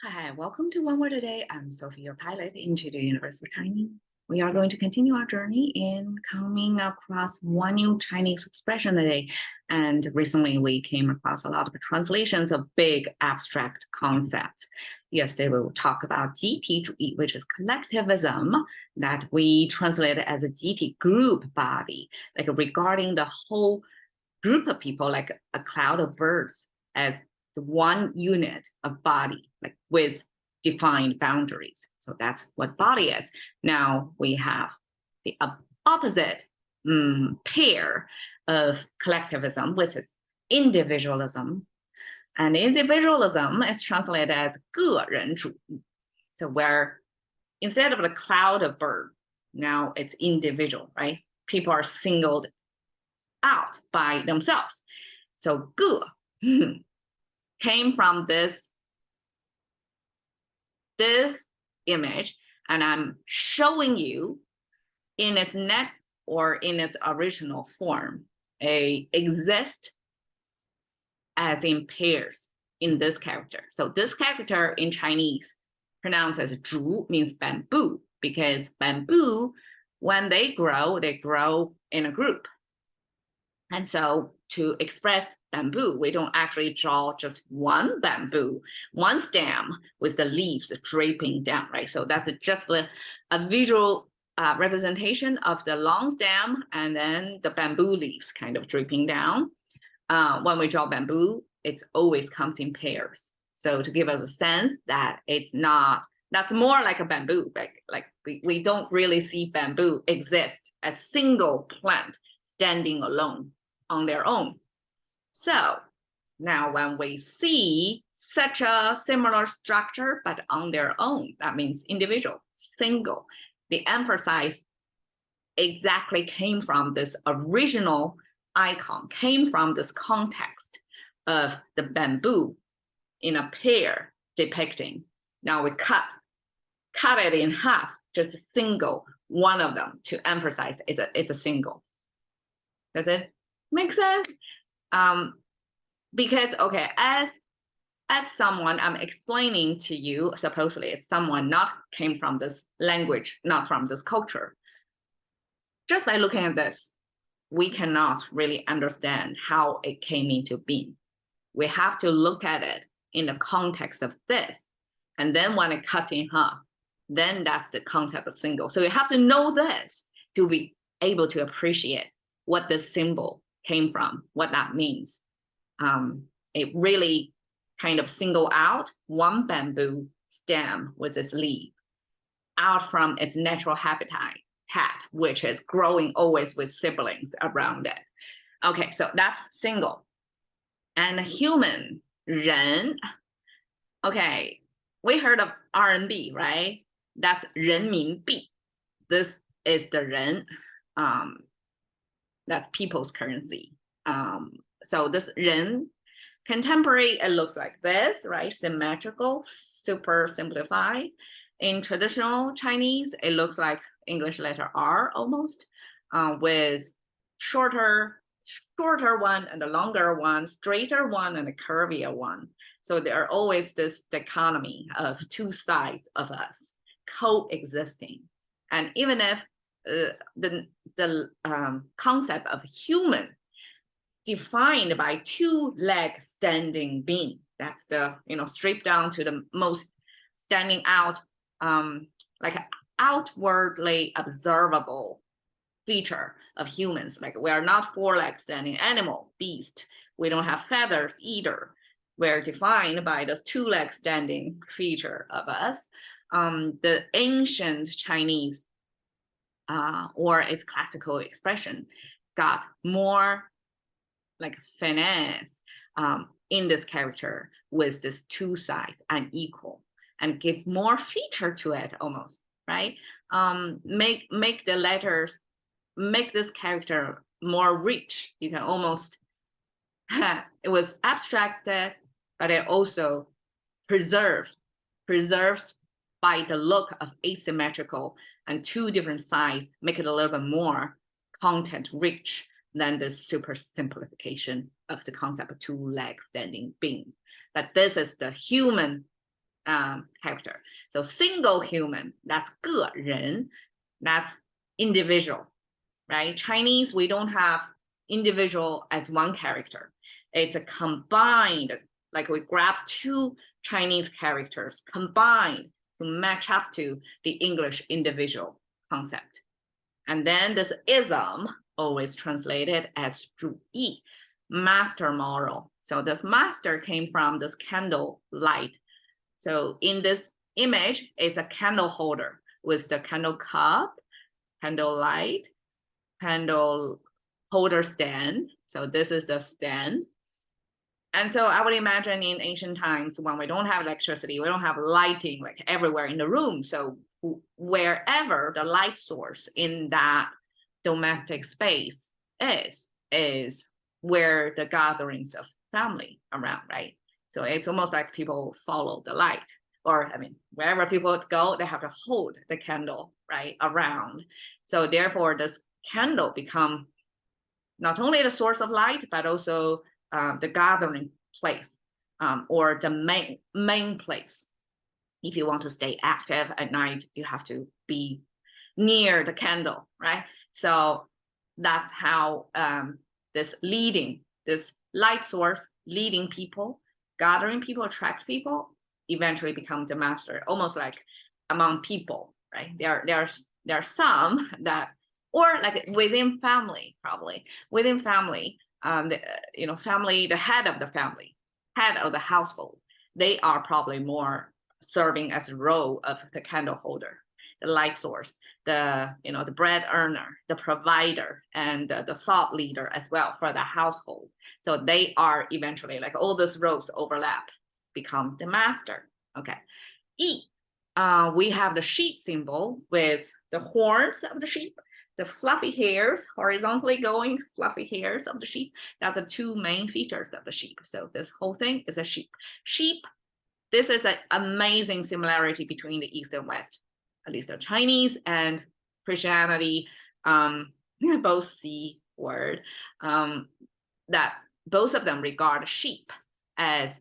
Hi, welcome to One Word a Day. I'm Sophie, your pilot into the Universal Chinese. We are going to continue our journey in coming across one new Chinese expression a day. And recently we came across a lot of translations of big abstract concepts. Yesterday we will talk about 集体主义, which is collectivism, that we translate as a 集体group body, like regarding the whole group of people, like a cloud of birds, as the one unit of body, like with defined boundaries. So that's what body is. Now we have the opposite pair of collectivism, which is individualism. And individualism is translated as 个人主义. So where instead of the cloud of birds, now it's individual, right? People are singled out by themselves. So 个 came from this image, and I'm showing you in its net or in its original form, exist as in pairs in this character. So this character in Chinese pronounced as 竹 means bamboo, because bamboo, when they grow in a group. And so to express bamboo, we don't actually draw just one bamboo, one stem with the leaves draping down, right? So that's just a visual representation of the long stem and then the bamboo leaves kind of draping down. When we draw bamboo, it always comes in pairs. So to give us a sense that it's not, that's more like a bamboo, like we don't really see bamboo exist as single plant standing alone on their own. So now when we see such a similar structure, but on their own, that means individual, single. The emphasis exactly came from this original icon, came from this context of the bamboo in a pair depicting. Now we cut it in half, just single one of them to emphasize it's a single. Does it make sense? Because, okay, as someone, I'm explaining to you, supposedly as someone not came from this language, not from this culture. Just by looking at this, we cannot really understand how it came into being. We have to look at it in the context of this. And then when it cuts in half, then that's the concept of single. So you have to know this to be able to appreciate what this symbol came from, what that means. It really kind of single out one bamboo stem with its leaf out from its natural habitat, which is growing always with siblings around it. Okay, so that's single. And human, 人. Okay, we heard of RMB, right? That's 人民币. This is the 人. That's people's currency. So this 人, contemporary, it looks like this, right? Symmetrical, super simplified. In traditional Chinese, it looks like English letter R almost, with shorter one and a longer one, straighter one and a curvier one. So there are always this dichotomy of two sides of us coexisting. And even if the concept of human defined by two-leg standing being, that's the, stripped down to the most standing out, like outwardly observable feature of humans. Like we are not four-leg standing animal, beast. We don't have feathers either. We're defined by this two-leg standing feature of us. The ancient Chinese or its classical expression got more like finesse in this character with this two sides unequal and give more feature to it almost, right? Make the letters, make this character more rich. You can almost, it was abstracted, but it also preserves by the look of asymmetrical and two different sides, make it a little bit more content rich than the super simplification of the concept of two-leg standing being. But this is the human character. So single human, that's 个人, that's individual, right? Chinese, we don't have individual as one character. It's a combined, like we grab two Chinese characters combined to match up to the English individual concept. And then this ism, always translated as 主义, master moral. So this master came from this candle light. So in this image, it's a candle holder with the candle cup, candle light, candle holder stand. So this is the stand. And so I would imagine in ancient times when we don't have electricity, we don't have lighting like everywhere in the room. So wherever the light source in that domestic space is where the gatherings of family around, right? So it's almost like people follow the light, or I mean, wherever people go, they have to hold the candle, right, around. So therefore, this candle become not only the source of light, but also the gathering place, or the main place. If you want to stay active at night, you have to be near the candle, right? So that's how this light source leading people, gathering people, attract people, eventually become the master, almost like among people, right? There are some that, or like within family, probably within family, family, the head of the family, head of the household, they are probably more serving as a role of the candle holder, the light source, the bread earner, the provider, and the thought leader as well for the household. So they are eventually, like all those roles overlap, become the master. Okay. E, we have the sheep symbol with the horns of the sheep, the fluffy hairs, horizontally going fluffy hairs of the sheep. That's the two main features of the sheep. So this whole thing is a sheep. Sheep, this is an amazing similarity between the East and West, at least the Chinese and Christianity, both C word, that both of them regard sheep as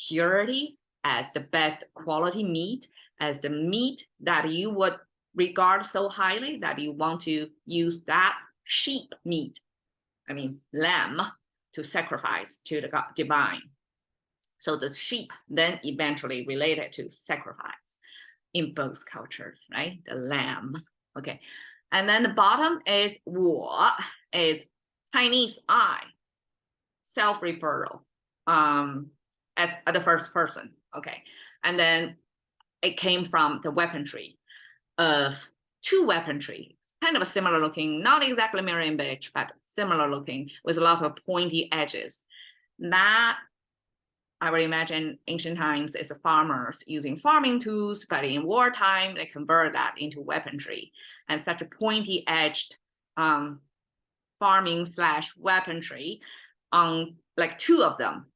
purity, as the best quality meat, as the meat that you would regard so highly that you want to use that sheep meat, I mean lamb, to sacrifice to the God divine. So the sheep then eventually related to sacrifice in both cultures, right? The lamb. Okay. And then the bottom is 我, is Chinese I, self-referral, as the first person. Okay. And then it came from the weaponry of two weaponry, kind of a similar looking, not exactly mirror image, but similar looking with a lot of pointy edges. That I would imagine ancient times is farmers using farming tools, but in wartime, they convert that into weaponry. And such a pointy edged farming / weaponry on like two of them,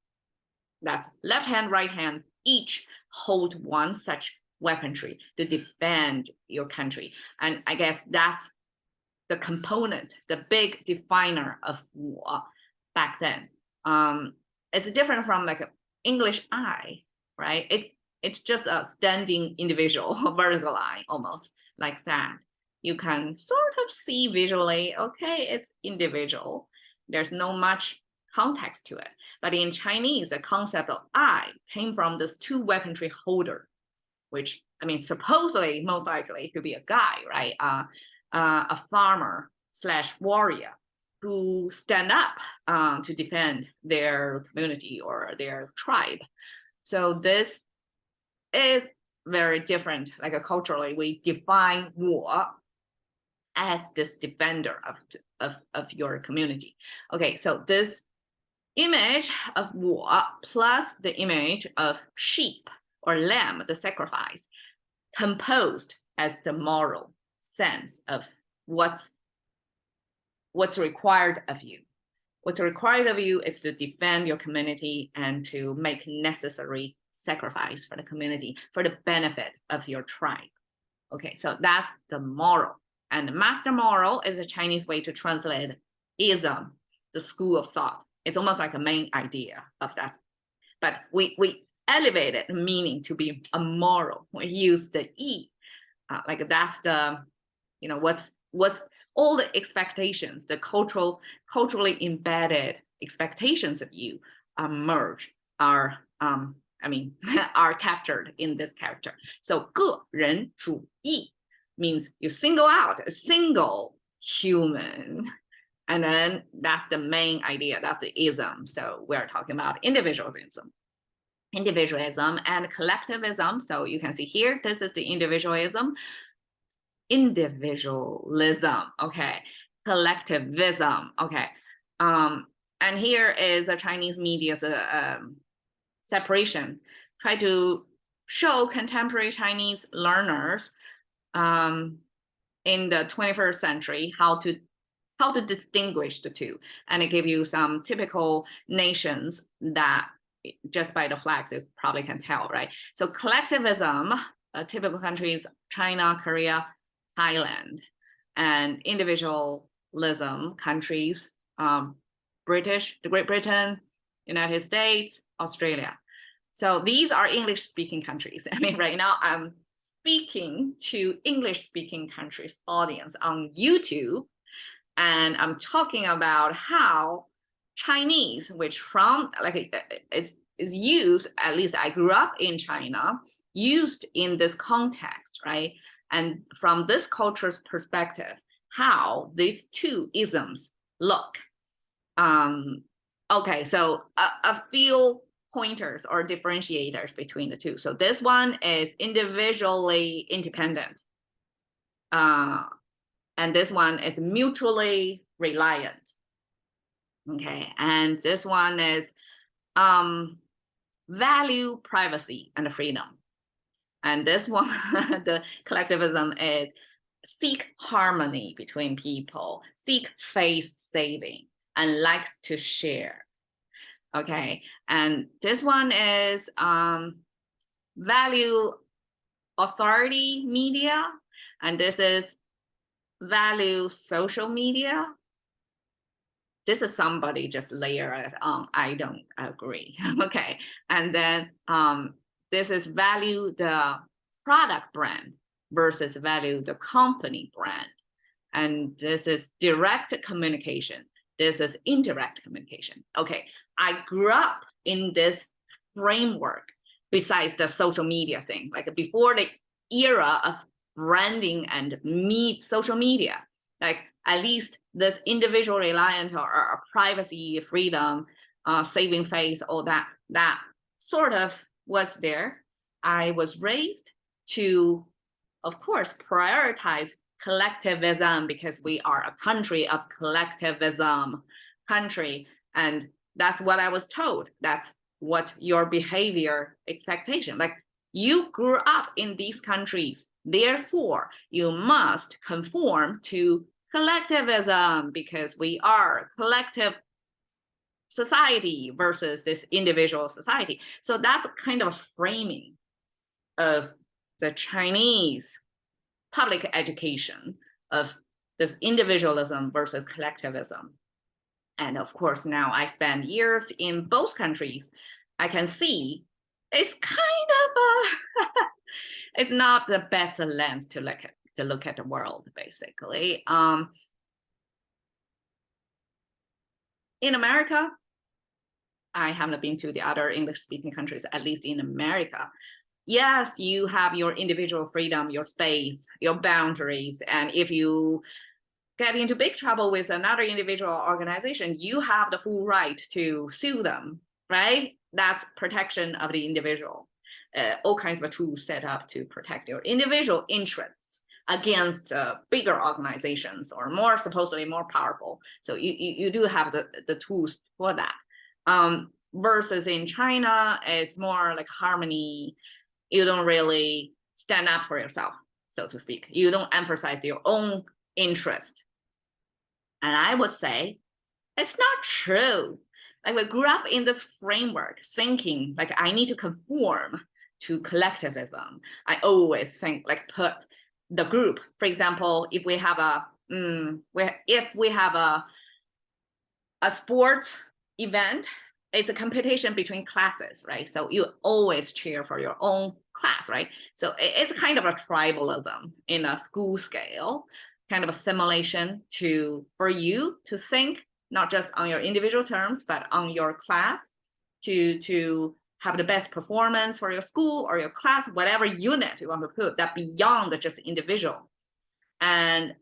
that's left hand, right hand, each hold one such weaponry to defend your country. And I guess that's the component, the big definer of war back then. It's different from like English I, right? It's just a standing individual, vertical line, almost like that. You can sort of see visually, okay, it's individual. There's no much context to it. But in Chinese, the concept of I came from this two weaponry holder, which, I mean, supposedly, most likely, it could be a guy, right? A farmer / warrior who stand up to defend their community or their tribe. So this is very different. Like culturally, we define 我 as this defender of your community. Okay, so this image of 我 plus the image of sheep or lamb, the sacrifice, composed as the moral sense of what's required of you. What's required of you is to defend your community and to make necessary sacrifice for the community for the benefit of your tribe. Okay, so that's the moral. And the master moral is a Chinese way to translate ism, the school of thought. It's almost like a main idea of that. But we elevated meaning to be a moral. We use the E, like that's the, what's all the expectations, the culturally embedded expectations of you are merged, are are captured in this character. So 个人主义 means you single out a single human. And then that's the main idea, that's the ism. So we're talking about individualism and collectivism. So you can see here, this is the individualism, okay, collectivism, okay. And here is the Chinese media's separation, try to show contemporary Chinese learners in the 21st century how to distinguish the two. And it gives you some typical nations that just by the flags, you probably can tell, right? So collectivism, typical countries, China, Korea, Thailand, and individualism countries, Great Britain, United States, Australia. So these are English-speaking countries. I mean, right now I'm speaking to English-speaking countries audience on YouTube, and I'm talking about how Chinese, which from like is used, at least I grew up in China, used in this context, right? And from this culture's perspective, how these two isms look. Okay, so a few pointers or differentiators between the two. So this one is individually independent. And this one is mutually reliant. Okay, and this one is value privacy and freedom. And this one, the collectivism is seek harmony between people, seek face saving, and likes to share. Okay, and this one is value authority media, and this is value social media. This is somebody just layer it on, I don't agree. Okay, and then this is value the product brand versus value the company brand. And this is direct communication. This is indirect communication. Okay, I grew up in this framework besides the social media thing, like before the era of branding and social media, like at least this individual reliant or privacy, freedom, saving face, all that sort of was there. I was raised to, of course, prioritize collectivism because we are a country of collectivism country. And that's what I was told. That's what your behavior expectation, like you grew up in these countries, therefore you must conform to collectivism because we are collective society versus this individual society. So that's kind of a framing of the Chinese public education of this individualism versus collectivism. And of course, now I spend years in both countries. I can see it's kind of it's not the best lens to look at the world, basically. In America, I haven't been to the other English-speaking countries, at least in America. Yes, you have your individual freedom, your space, your boundaries. And if you get into big trouble with another individual organization, you have the full right to sue them, right? That's protection of the individual. All kinds of tools set up to protect your individual interests against bigger organizations or supposedly more powerful. So you do have the tools for that. Versus in China, it's more like harmony. You don't really stand up for yourself, so to speak. You don't emphasize your own interest. And I would say it's not true. Like we grew up in this framework thinking like I need to conform to collectivism. I always think like put the group, for example, if we have a sports event, it's a competition between classes, right? So you always cheer for your own class, right? So it's kind of a tribalism in a school scale, kind of a simulation for you to think not just on your individual terms, but on your class to have the best performance for your school or your class, whatever unit you want to put that beyond just individual. And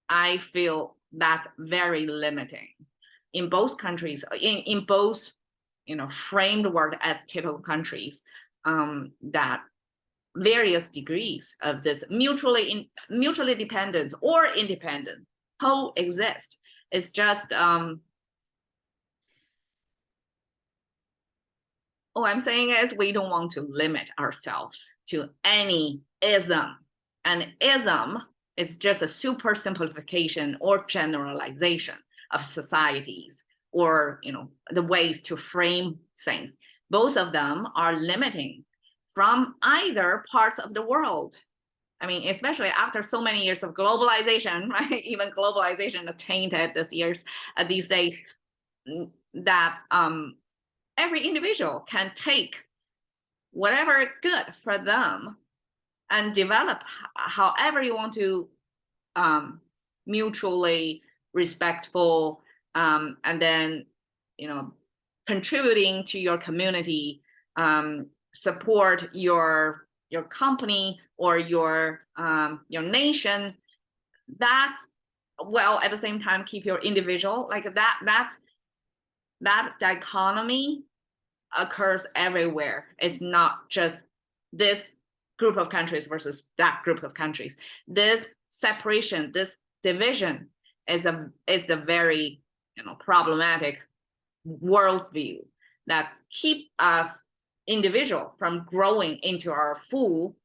I feel that's very limiting in both countries, in both, framework as typical countries, that various degrees of this mutually dependent or independent coexist. It's just, all I'm saying is we don't want to limit ourselves to any ism. And ism is just a super simplification or generalization of societies or the ways to frame things. Both of them are limiting from either parts of the world. I mean, especially after so many years of globalization, right? Even globalization tainted these days, that every individual can take whatever good for them and develop however you want to, mutually respectful, and then contributing to your community, support your company or your nation. That's, well, at the same time keep your individual, like that dichotomy occurs everywhere. It's not just this group of countries versus that group of countries. This separation, this division is the very problematic worldview that keep us individual from growing into our full,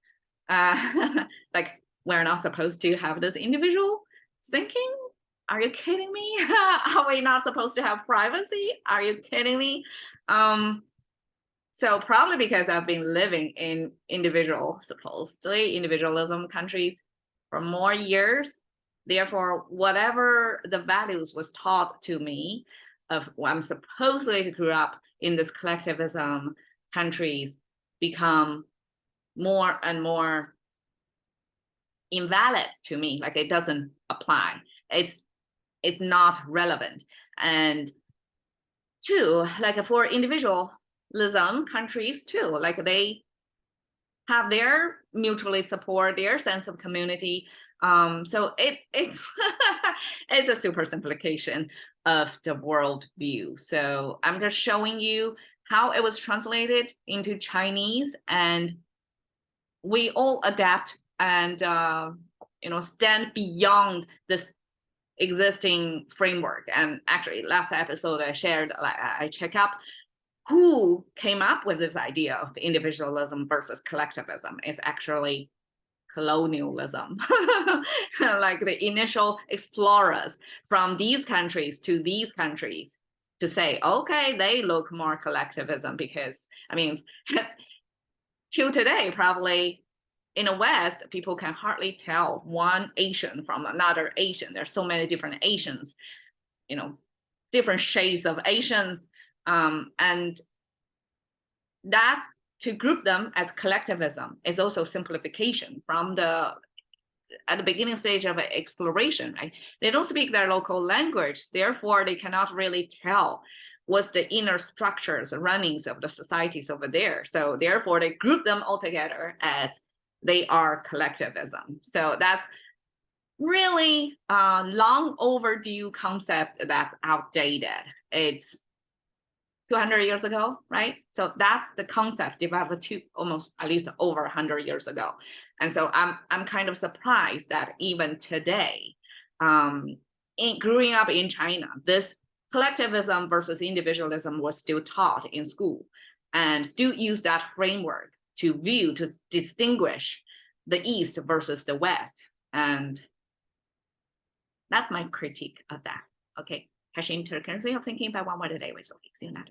like we're not supposed to have this individual thinking. Are you kidding me? Are we not supposed to have privacy? Are you kidding me? So probably because I've been living in supposedly individualism countries for more years, therefore, whatever the values was taught to me of what I'm supposedly to grow up in this collectivism countries become more and more invalid to me. Like it doesn't apply. It's not relevant. And two, like for individualism countries too, like they have their mutually support, their sense of community. So it's it's a super simplification of the worldview. So I'm just showing you how it was translated into Chinese, and we all adapt and stand beyond this existing framework. And actually, last episode I shared, I check up who came up with this idea of individualism versus collectivism. Is actually colonialism, like the initial explorers from these countries to these countries to say, okay, they look more collectivism, because I mean, till today, probably in the West, people can hardly tell one Asian from another Asian. There's so many different Asians, different shades of Asians, and that's, to group them as collectivism is also simplification from at the beginning stage of exploration, right? They don't speak their local language, therefore they cannot really tell what's the inner structures, runnings of the societies over there. So therefore they group them all together as they are collectivism. So that's really a long overdue concept that's outdated. It's 200 years ago, right? So that's the concept developed almost at least over 100 years ago. And so I'm kind of surprised that even today, growing up in China, this collectivism versus individualism was still taught in school, and still use that framework to distinguish the East versus the West. And that's my critique of that. Okay, Hash intercurrency of thinking by one word a day with Sophie. See you next.